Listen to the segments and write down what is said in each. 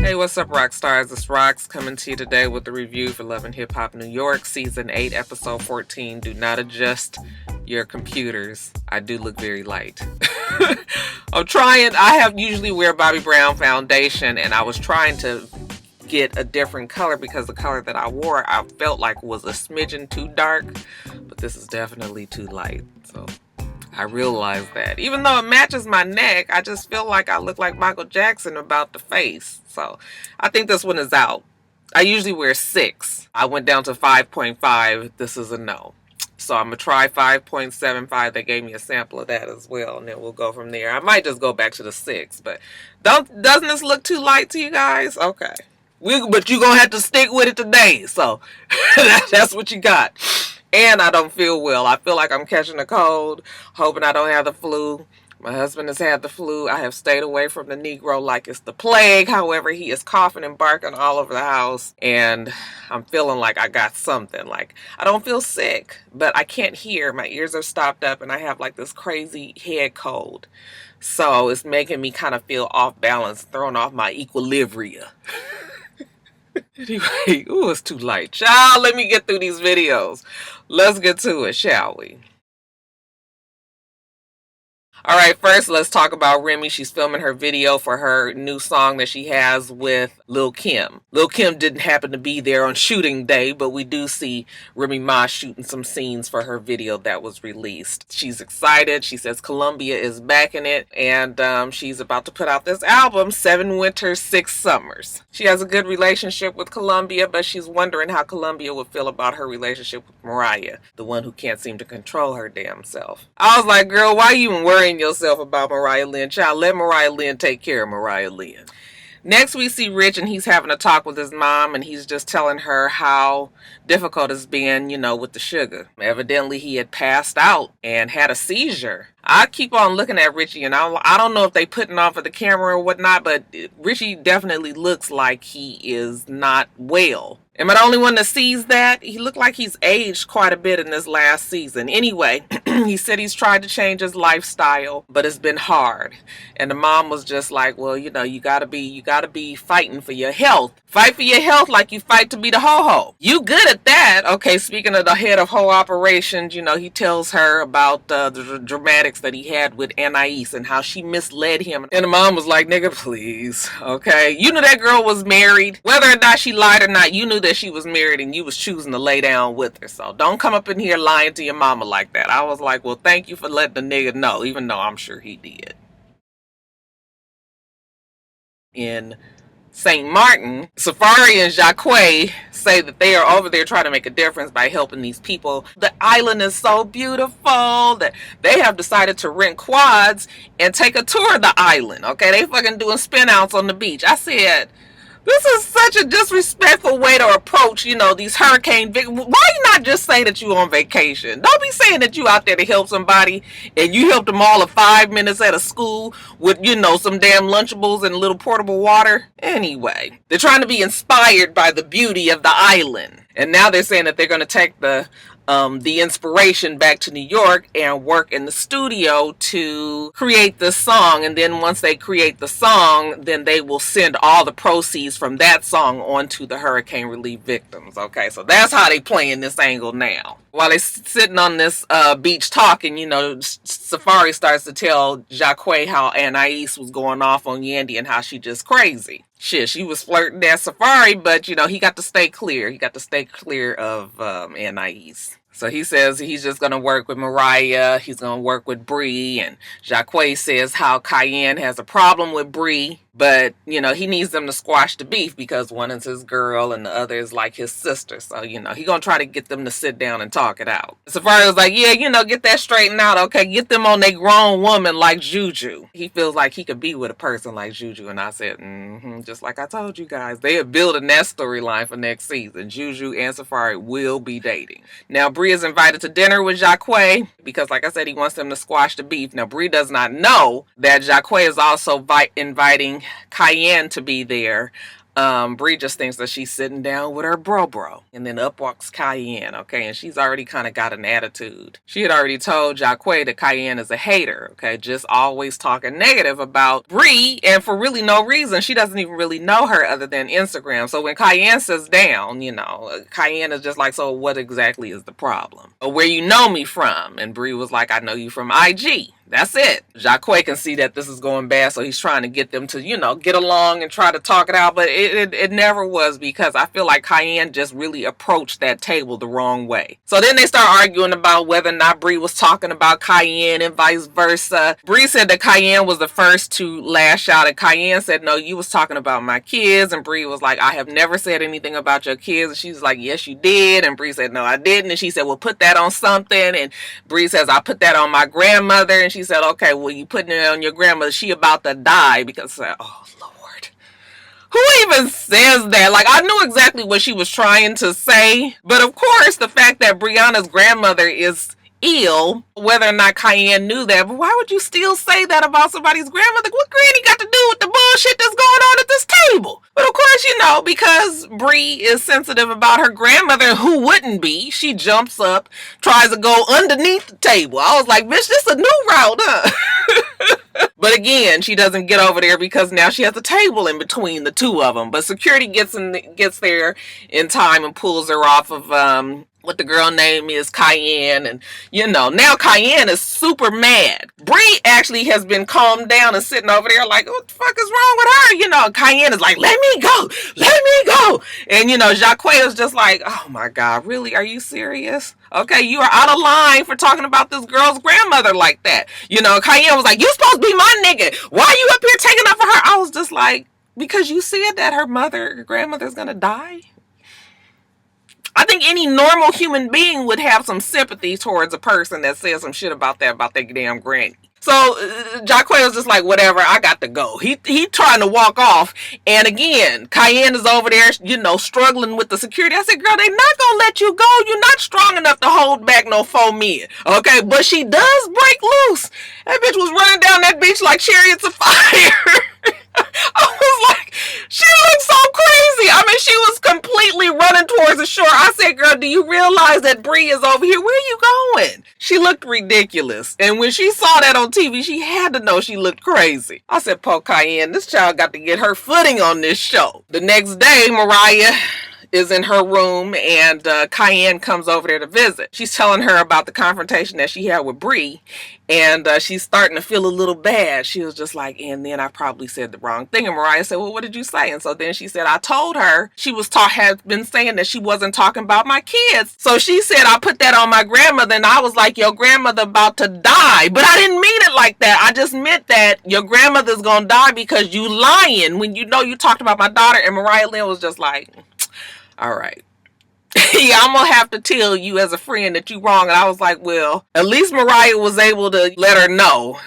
Hey, what's up, rock stars? It's Rox coming to you today with a review for Love and Hip Hop New York, Season 8, Episode 14. Do not adjust your computers. I do look very light. I'm trying. I have usually wear Bobbi Brown foundation, and I was trying to get a different color because the color that I wore I felt like was a smidgen too dark, but this is definitely too light. So I realized that. Even though it matches my neck, I just feel like I look like Michael Jackson about the face. So I think this one is out. I usually wear 6. I went down to 5.5. This is a no. So I'm going to try 5.75. They gave me a sample of that as well, and then we'll go from there. I might just go back to the 6, but doesn't this look too light to you guys? Okay. But you're going to have to stick with it today. So that's what you got. And I don't feel well. I feel like I'm catching a cold, hoping I don't have the flu. My husband has had the flu. I have stayed away from the Negro like it's the plague. However, he is coughing and barking all over the house. And I'm feeling like I got something. Like, I don't feel sick, but I can't hear. My ears are stopped up and I have like this crazy head cold. So it's making me kind of feel off balance, throwing off my equilibria. Anyway, ooh, it's too light. Child, let me get through these videos. Let's get to it, shall we? Alright, first let's talk about Remy. She's filming her video for her new song that she has with Lil Kim. Lil Kim didn't happen to be there on shooting day, but we do see Remy Ma shooting some scenes for her video that was released. She's excited. She says Columbia is backing it, and she's about to put out this album, 7 Winters, 6 Summers. She has a good relationship with Columbia, but she's wondering how Columbia would feel about her relationship with Mariah, the one who can't seem to control her damn self. I was like, girl, why are you even worrying yourself about Mariah Lynn? Child, let Mariah Lynn take care of Mariah Lynn. Next we see Rich, and he's having a talk with his mom, and he's just telling her how difficult it's been, with the sugar. Evidently he had passed out and had a seizure. I keep on looking at Richie, and I don't know if they putting on for the camera or whatnot, but Richie definitely looks like he is not well. Am I the only one that sees that? He looked like he's aged quite a bit in this last season. Anyway, he said he's tried to change his lifestyle, but it's been hard. And the mom was just like, well, you gotta be fighting for your health. Fight for your health like you fight to be the ho-ho. You good at that. Okay, speaking of the head of whole operations, he tells her about the dramatics that he had with Anais and how she misled him. And the mom was like, nigga, please. Okay, you knew that girl was married. Whether or not she lied or not, you knew that she was married and you was choosing to lay down with her. So don't come up in here lying to your mama like that. I was like, well, thank you for letting the nigga know, even though I'm sure he did. In St. Martin, Safari and Jacquay say that they are over there trying to make a difference by helping these people. The island is so beautiful that they have decided to rent quads and take a tour of the island. Okay, they fucking doing spin outs on the beach. I said, this is such a disrespectful way to approach, these hurricane victims. Why you not just say that you on vacation? Don't be saying that you out there to help somebody and you helped them all in 5 minutes at a school with, some damn Lunchables and a little portable water. Anyway, they're trying to be inspired by the beauty of the island. And now they're saying that they're going to take the inspiration back to New York and work in the studio to create this song. And then once they create the song, then they will send all the proceeds from that song onto the hurricane relief victims. Okay, so that's how they playing this angle now. While they're sitting on this beach talking, Safari starts to tell Jacquay how Anais was going off on Yandy and how she just crazy. Shit, she was flirting at Safari, but, he got to stay clear. He got to stay clear of Anais. So he says he's just going to work with Mariah. He's going to work with Bree. And Jacquay says how Cayenne has a problem with Bree. But, he needs them to squash the beef because one is his girl and the other is like his sister. So, he's going to try to get them to sit down and talk it out. Safari was like, yeah, get that straightened out. Okay, get them on their grown woman like Juju. He feels like he could be with a person like Juju. And I said, just like I told you guys, they are building that storyline for next season. Juju and Safari will be dating. Now, Bree is invited to dinner with Jacquay because, like I said, he wants them to squash the beef. Now, Bree does not know that Jacquay is also inviting Cayenne to be there Bree just thinks that she's sitting down with her bro. And then up walks Cayenne, okay? And she's already kind of got an attitude. She had already told Jacquay that Cayenne is a hater, okay? Just always talking negative about Bree, and for really no reason. She doesn't even really know her other than Instagram. So when Cayenne sits down, Cayenne is just like, so what exactly is the problem? Or where you know me from? And Bree was like, I know you from IG. That's it. Jacquay can see that this is going bad, so he's trying to get them to, get along and try to talk it out, but it never was, because I feel like Cayenne just really approached that table the wrong way. So then they start arguing about whether or not Bree was talking about Cayenne and vice versa. Bree said that Cayenne was the first to lash out, and Cayenne said, no, you was talking about my kids, and Bree was like, I have never said anything about your kids, and she was like, yes, you did, and Bree said, no, I didn't, and she said, well, put that on something, and Bree says, I put that on my grandmother, and she said, okay, well, you putting it on your grandmother, she about to die, because, oh, Lord. Who even says that? Like, I knew exactly what she was trying to say, but of course, the fact that Brianna's grandmother is ill, whether or not Cayenne knew that, but why would you still say that about somebody's grandmother? What Granny got to do with the bullshit that's going on at this table? But of course, because Bree is sensitive about her grandmother, who wouldn't be, she jumps up, tries to go underneath the table. I was like, bitch, this is a new route, huh? But again, she doesn't get over there because now she has a table in between the two of them. But security gets there in time and pulls her off of what the girl name is, Cayenne. And now Cayenne is super mad. Bree actually has been calmed down and sitting over there like, what the fuck is wrong with her? Cayenne is like, let me go. And Jacquay is just like, oh my God, really? Are you serious? Okay, you are out of line for talking about this girl's grandmother like that. Cayenne was like, you supposed to be my nigga. Why are you up here taking up for her? I was just like, because you said that her grandmother's gonna die? I think any normal human being would have some sympathy towards a person that says some shit about their damn granny. So Jacquay was just like, whatever, I got to go. He trying to walk off. And again, Cayenne is over there, struggling with the security. I said, girl, they not going to let you go. You're not strong enough to hold back no 4 men. Okay, but she does break loose. That bitch was running down that beach like chariots of fire. I was like, she looked so crazy. I mean, she was completely running towards the shore. I said, girl, do you realize that Bree is over here? Where are you going? She looked ridiculous. And when she saw that on TV, she had to know she looked crazy. I said, poor Cayenne, this child got to get her footing on this show. The next day, Mariah is in her room, and Cayenne comes over there to visit. She's telling her about the confrontation that she had with Bree, and she's starting to feel a little bad. She was just like, and then I probably said the wrong thing. And Mariah said, well, what did you say? And so then she said, I told her she had been saying that she wasn't talking about my kids. So she said, I put that on my grandmother, and I was like, your grandmother about to die. But I didn't mean it like that. I just meant that your grandmother's gonna die because you lying when you talked about my daughter. And Mariah Lynn was just like, all right. Yeah, I'm going to have to tell you as a friend that you wrong. And I was like, well, at least Mariah was able to let her know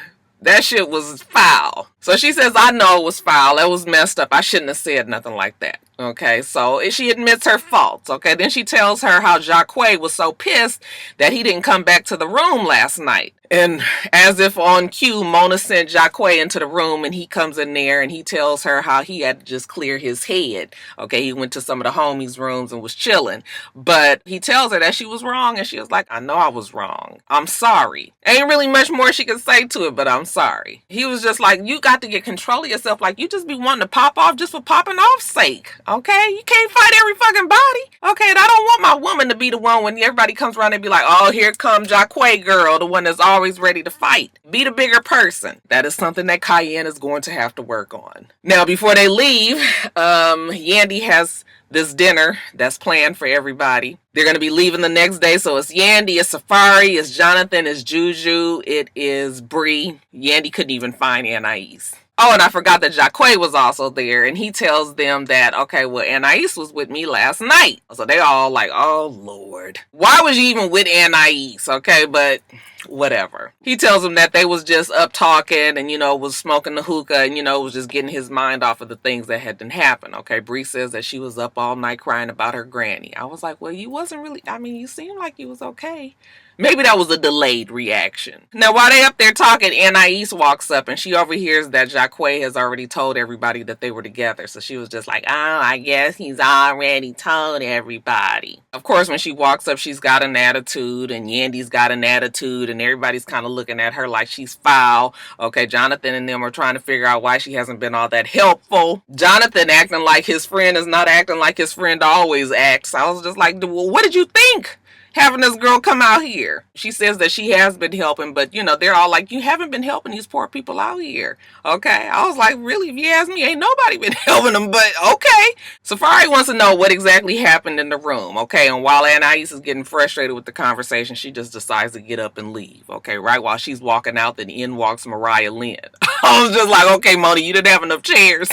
that shit was foul. So she says, I know it was foul. It was messed up. I shouldn't have said nothing like that. Okay, so she admits her faults. Okay, then she tells her how Jacquay was so pissed that he didn't come back to the room last night. And as if on cue, Mona sent Jacquay into the room, and he comes in there and he tells her how he had to just clear his head. Okay, he went to some of the homies' rooms and was chilling. But he tells her that she was wrong, and she was like, I know I was wrong. I'm sorry. Ain't really much more she could say to it, but I'm sorry. He was just like, you got to get control of yourself. Like, you just be wanting to pop off just for popping off's sake. Okay, you can't fight every fucking body. Okay, and I don't want my woman to be the one when everybody comes around and be like, oh, here comes Jacquay girl, the one that's always ready to fight. Be the bigger person. That is something that Cayenne is going to have to work on. Now, before they leave, Yandy has this dinner that's planned for everybody. They're going to be leaving the next day. So it's Yandy, it's Safari, it's Jonathan, it's Juju, it is Bree. Yandy couldn't even find Anais. Oh, and I forgot that Jacquay was also there, and he tells them that, okay, well, Anais was with me last night. So they all like, oh, Lord. Why was you even with Anais? Okay, but whatever. He tells them that they was just up talking and, was smoking the hookah and, was just getting his mind off of the things that had been happening. Okay, Bree says that she was up all night crying about her granny. I was like, well, you wasn't really, you seemed like you was okay. Maybe that was a delayed reaction. Now, while they up there talking, Anais walks up and she overhears that Jacquet has already told everybody that they were together. So she was just like, oh, I guess he's already told everybody. Of course, when she walks up, she's got an attitude and Yandy's got an attitude and everybody's kind of looking at her like she's foul. Okay, Jonathan and them are trying to figure out why she hasn't been all that helpful. Jonathan acting like his friend is not acting like his friend always acts. I was just like, well, what did you think? Having this girl come out here. She says that she has been helping, but they're all like, you haven't been helping these poor people out here. Okay. I was like, really? If you ask me, ain't nobody been helping them, but okay. Safari wants to know what exactly happened in the room. Okay. And while Anais is getting frustrated with the conversation, she just decides to get up and leave. Okay. Right while she's walking out, then in walks Mariah Lynn. I was just like, okay, Moni, you didn't have enough chairs.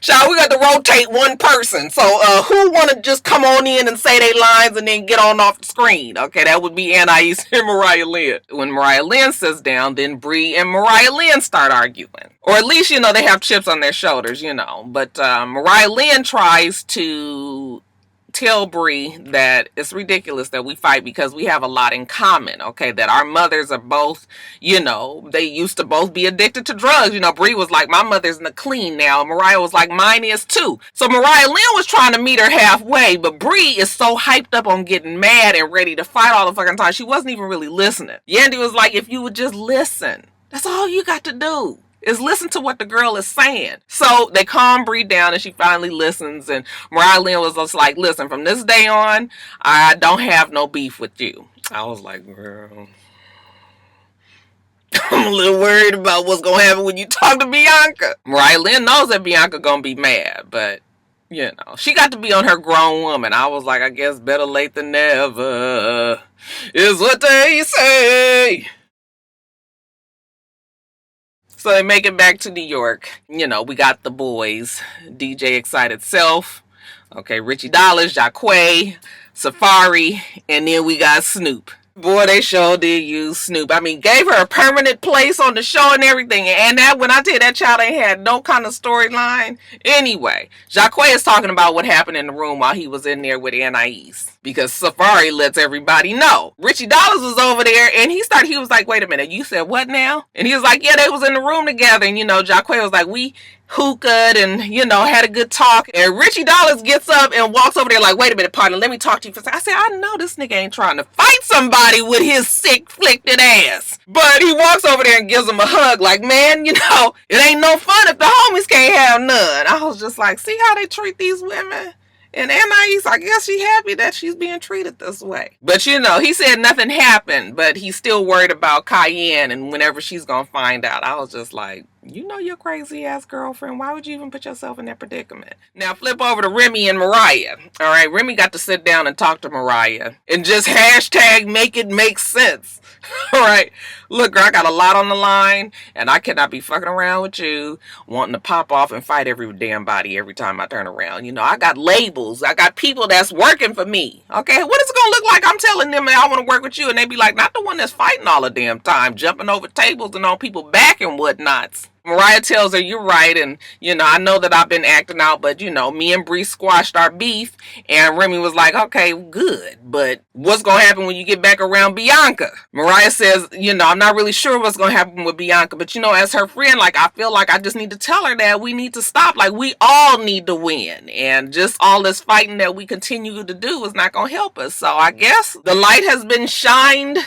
Child, we got to rotate one person. So who want to just come on in and say their lines and then get on off the screen? Okay, that would be Anais and Mariah Lynn. When Mariah Lynn sits down, then Bree and Mariah Lynn start arguing. Or at least, they have chips on their shoulders, But Mariah Lynn tries to tell Bree that it's ridiculous that we fight because we have a lot in common, okay? That our mothers are both, they used to both be addicted to drugs. Bree was like, my mother's in the clean now. Mariah was like, mine is too. So Mariah Lynn was trying to meet her halfway, but Bree is so hyped up on getting mad and ready to fight all the fucking time. She wasn't even really listening. Yandy was like, if you would just listen, that's all you got to do. Is listen to what the girl is saying. So they calm Bree down and she finally listens. And Mariah Lynn was just like, listen, from this day on, I don't have no beef with you. I was like, girl, I'm a little worried about what's going to happen when you talk to Bianca. Mariah Lynn knows that Bianca going to be mad, but she got to be on her grown woman. I was like, I guess better late than never is what they say. So they make it back to New York. We got the boys. DJ Excited Self. Okay, Richie Dollars, Jacquet, Safari, and then we got Snoop. Boy, they sure did use Snoop. I mean, gave her a permanent place on the show and everything. And that, when I tell you that child ain't had no kind of storyline. Anyway, Jacquet is talking about what happened in the room while he was in there with Anais. Because Safari lets everybody know. Richie Dollars was over there and he was like, wait a minute, you said what now? And he was like, yeah, they was in the room together. And, Jacquet was like, we hookah'd and, had a good talk. And Richie Dollars gets up and walks over there like, wait a minute, partner, let me talk to you for a second. I said, I know this nigga ain't trying to fight somebody with his sick, flicked ass. But he walks over there and gives him a hug like, man, it ain't no fun if the homies can't have none. I was just like, see how they treat these women? And Anais, I guess she's happy that she's being treated this way. But he said nothing happened, but he's still worried about Cayenne and whenever she's going to find out. I was just like, your crazy ass girlfriend. Why would you even put yourself in that predicament? Now flip over to Remy and Mariah. All right, Remy got to sit down and talk to Mariah and just hashtag make it make sense. All right, look, girl, I got a lot on the line and I cannot be fucking around with you wanting to pop off and fight every damn body every time I turn around. I got labels. I got people that's working for me. Okay, what is it gonna look like? I'm telling them that I want to work with you and they be like, not the one that's fighting all the damn time, jumping over tables and on people back and whatnots. Mariah tells her, you're right, and, I know that I've been acting out, but, me and Bree squashed our beef, and Remy was like, okay, good, but what's going to happen when you get back around Bianca? Mariah says, I'm not really sure what's going to happen with Bianca, but, as her friend, like, I feel like I just need to tell her that we need to stop, like, we all need to win, and just all this fighting that we continue to do is not going to help us, so I guess the light has been shined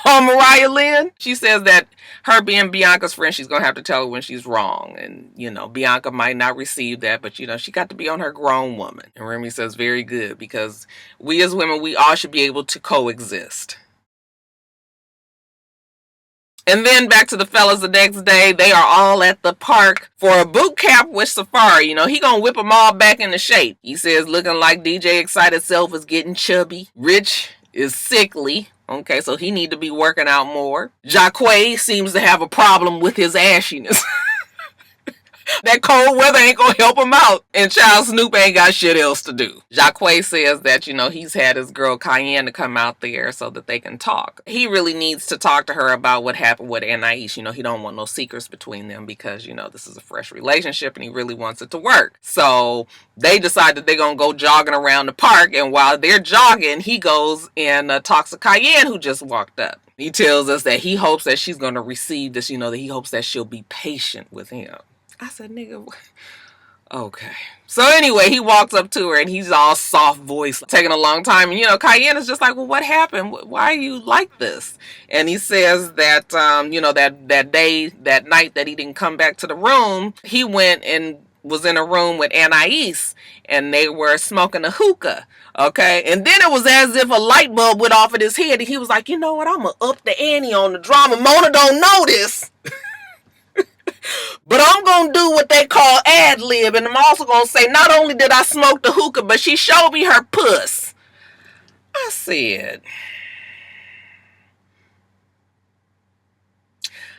on Mariah Lynn. She says that her being Bianca's friend, she's going to have to tell her when she's wrong. And, Bianca might not receive that, but, she got to be on her grown woman. And Remy says, very good, because we as women, we all should be able to coexist. And then back to the fellas the next day. They are all at the park for a boot camp with Safari. He gonna whip them all back into shape. He says looking like DJ Excited Self is getting chubby. Rich is sickly. Okay, so he need to be working out more. Jacquet seems to have a problem with his ashiness. That cold weather ain't gonna help him out. And Child Snoop ain't got shit else to do. Jacquay says that, he's had his girl Cayenne to come out there so that they can talk. He really needs to talk to her about what happened with Anais. He don't want no secrets between them because, this is a fresh relationship and he really wants it to work. So they decide that they're gonna go jogging around the park, and while they're jogging, he goes and talks to Cayenne, who just walked up. He tells us that he hopes that she's gonna receive this, that he hopes that she'll be patient with him. I said, nigga, okay. So anyway, he walks up to her and he's all soft voice, taking a long time. And, Cayenne is just like, well, what happened? Why are you like this? And he says that, that night that he didn't come back to the room, he went and was in a room with Anais and they were smoking a hookah. Okay. And then it was as if a light bulb went off in his head. And he was like, you know what? I'm going to up the ante on the drama. Mona don't know this. But I'm going to do what they call ad-lib. And I'm also going to say, not only did I smoke the hookah, but she showed me her puss. I said,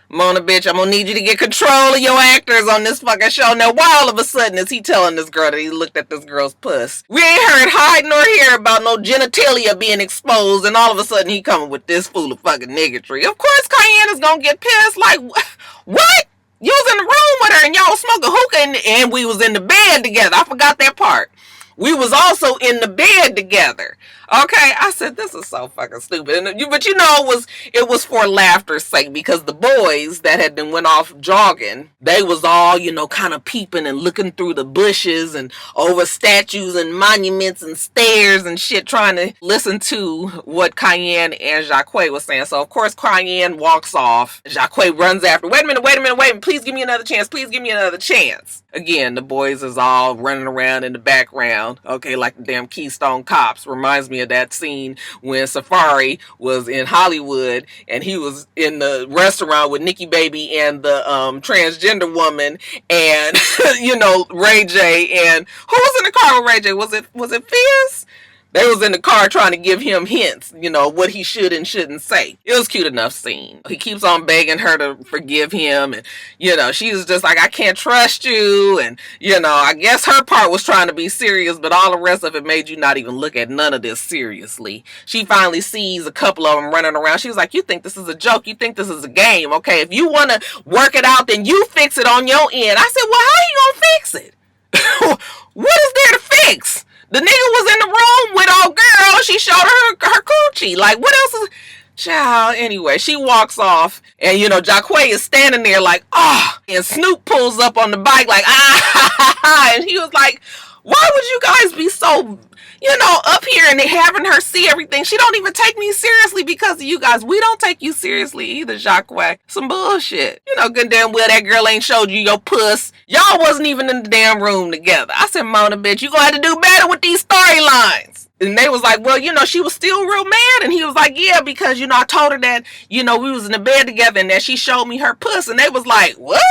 Mona, bitch, I'm going to need you to get control of your actors on this fucking show. Now, why all of a sudden is he telling this girl that he looked at this girl's puss? We ain't heard hide nor hear about no genitalia being exposed, and all of a sudden he coming with this fool of fucking niggatry. Of course Cayenne is going to get pissed. Like, what? You was in the room with her and y'all was smoking hookah and we was in the bed together. I forgot that part. We was also in the bed together. Okay, I said, this is so fucking stupid. But it was for laughter's sake, because the boys that had been went off jogging, they was all, kind of peeping and looking through the bushes and over statues and monuments and stairs and shit, trying to listen to what Cayenne and Jacquay was saying. So, of course, Cayenne walks off. Jacquay runs after. Wait a minute. Please give me another chance. Please give me another chance. Again, the boys is all running around in the background, okay, like the damn Keystone Cops. Reminds me of that scene when Safari was in Hollywood and he was in the restaurant with Nikki Baby and the transgender woman and Ray J, and who was in the car with Ray J? Was it Fizz? They was in the car trying to give him hints, what he should and shouldn't say. It was a cute enough scene. He keeps on begging her to forgive him. And, she's just like, I can't trust you. And, I guess her part was trying to be serious, but all the rest of it made you not even look at none of this seriously. She finally sees a couple of them running around. She was like, you think this is a joke? You think this is a game? Okay, if you want to work it out, then you fix it on your end. I said, well, how are you going to fix it? What is there to fix? The nigga was in the room with old girl. She showed her coochie. Like, what else is... Child, anyway, she walks off. And, Jacquay is standing there like, and Snoop pulls up on the bike like, and he was like, why would you guys be so, up here and having her see everything? She don't even take me seriously because of you guys. We don't take you seriously either, Jacquay. Some bullshit. Good damn well that girl ain't showed you your puss. Y'all wasn't even in the damn room together. I said, Mona, bitch, you gonna have to do better with these storylines. And they was like, well, she was still real mad. And he was like, yeah, because, I told her that, we was in the bed together and that she showed me her puss. And they was like, what?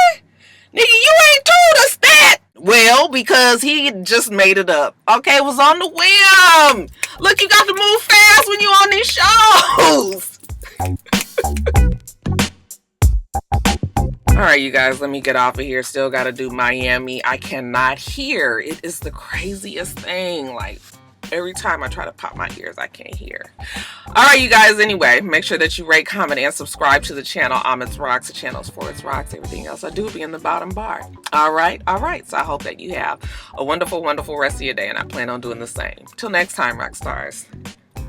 Nigga, you ain't told us that. Well, because he just made it up. Okay, it was on the whim. Look, you got to move fast when you on these shows. All right, you guys, let me get off of here. Still got to do Miami. I cannot hear. It is the craziest thing. Like, every time I try to pop my ears, I can't hear. All right, you guys, anyway, make sure that you rate, comment, and subscribe to the channel. itsrox. The channel's for itsrox. Everything else I do be in the bottom bar. All right. So I hope that you have a wonderful, wonderful rest of your day, and I plan on doing the same. Till next time, rock stars.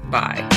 Bye.